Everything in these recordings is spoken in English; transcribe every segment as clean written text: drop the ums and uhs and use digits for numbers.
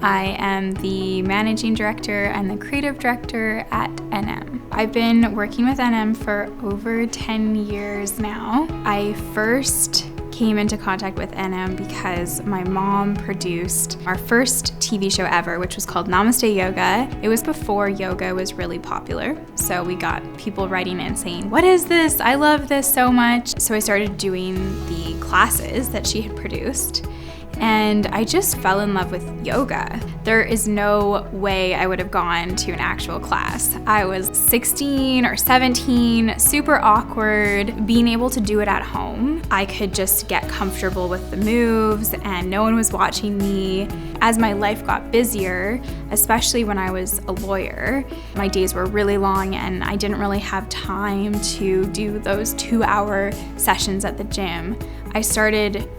I am the managing director and the creative director at NM. I've been working with NM for over 10 years now. I first came into contact with NM because my mom produced our first TV show ever, which was called Namaste Yoga. It was before yoga was really popular. So we got people writing in saying, "What is this? I love this so much." So I started doing the classes that she had produced. And I just fell in love with yoga. There is no way I would have gone to an actual class. I was 16 or 17, super awkward, being able to do it at home. I could just get comfortable with the moves and no one was watching me. As my life got busier, especially when I was a lawyer, my days were really long and I didn't really have time to do those 2-hour sessions at the gym. I started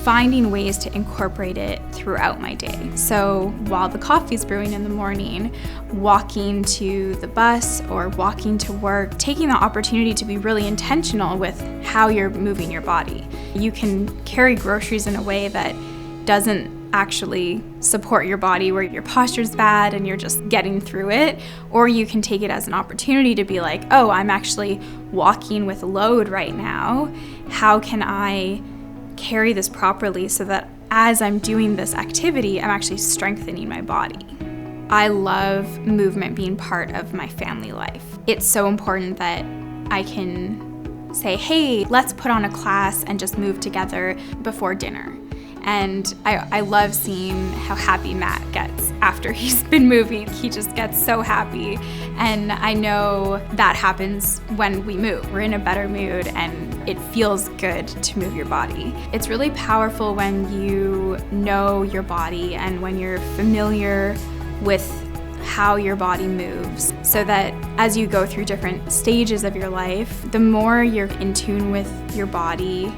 finding ways to incorporate it throughout my day. So while the coffee's brewing in the morning, walking to the bus or walking to work, taking the opportunity to be really intentional with how you're moving your body. You can carry groceries in a way that doesn't actually support your body, where your posture's bad and you're just getting through it, or you can take it as an opportunity to be like, oh, I'm actually walking with load right now. How can I carry this properly so that as I'm doing this activity, I'm actually strengthening my body? I love movement being part of my family life. It's so important that I can say, hey, let's put on a class and just move together before dinner. And I love seeing how happy Matt gets after he's been moving. He just gets so happy. And I know that happens when we move. We're in a better mood and it feels good to move your body. It's really powerful when you know your body and when you're familiar with how your body moves, so that as you go through different stages of your life, the more you're in tune with your body,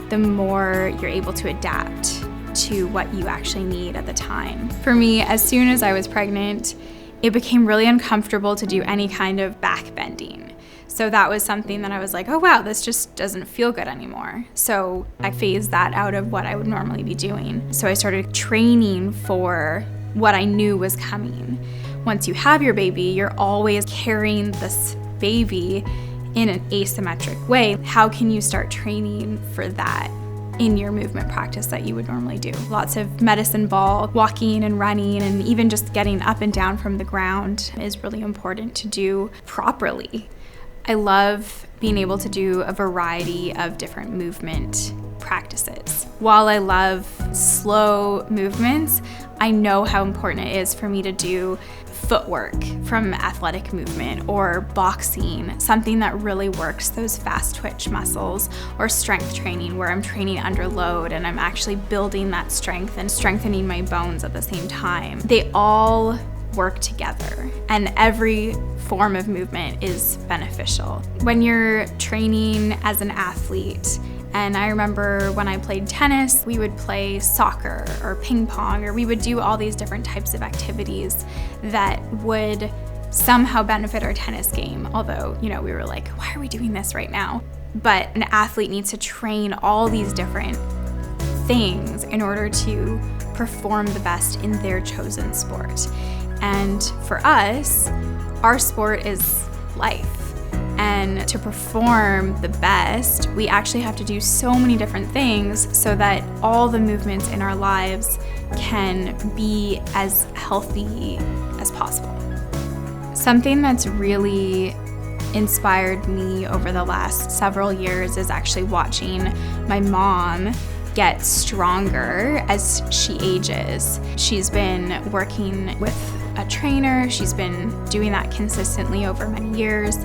the more you're able to adapt to what you actually need at the time. For me, as soon as I was pregnant, it became really uncomfortable to do any kind of back bending. So that was something that I was like, oh wow, this just doesn't feel good anymore. So I phased that out of what I would normally be doing. So I started training for what I knew was coming. Once you have your baby, you're always carrying this baby in an asymmetric way. How can you start training for that in your movement practice that you would normally do? Lots of medicine ball, walking and running, and even just getting up and down from the ground is really important to do properly. I love being able to do a variety of different movement practices. While I love slow movements, I know how important it is for me to do footwork from athletic movement or boxing, something that really works those fast twitch muscles, or strength training where I'm training under load and I'm actually building that strength and strengthening my bones at the same time. They all work together and every form of movement is beneficial. When you're training as an athlete, and I remember when I played tennis, we would play soccer or ping pong, or we would do all these different types of activities that would somehow benefit our tennis game. Although, we were like, why are we doing this right now? But an athlete needs to train all these different things in order to perform the best in their chosen sport. And for us, our sport is life. And to perform the best, we actually have to do so many different things so that all the movements in our lives can be as healthy as possible. Something that's really inspired me over the last several years is actually watching my mom get stronger as she ages. She's been working with a trainer. She's been doing that consistently over many years.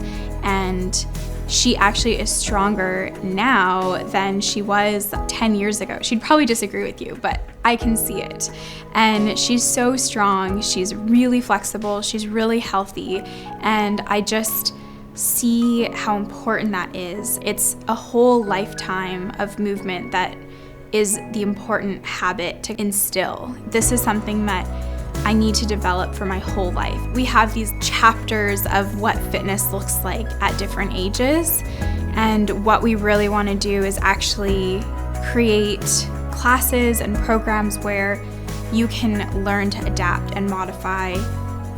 And she actually is stronger now than she was 10 years ago. She'd probably disagree with you, but I can see it. And she's so strong. She's really flexible. She's really healthy. And I just see how important that is. It's a whole lifetime of movement that is the important habit to instill. This is something that I need to develop for my whole life. We have these chapters of what fitness looks like at different ages, and what we really want to do is actually create classes and programs where you can learn to adapt and modify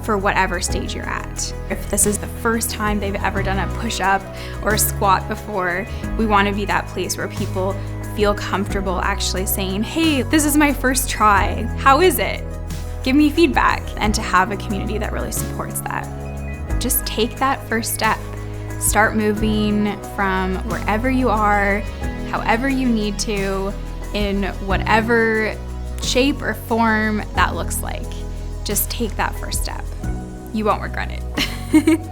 for whatever stage you're at. If this is the first time they've ever done a push-up or a squat before, we want to be that place where people feel comfortable actually saying, hey, this is my first try. How is it? Give me feedback. And to have a community that really supports that. Just take that first step. Start moving from wherever you are, however you need to, in whatever shape or form that looks like. Just take that first step. You won't regret it.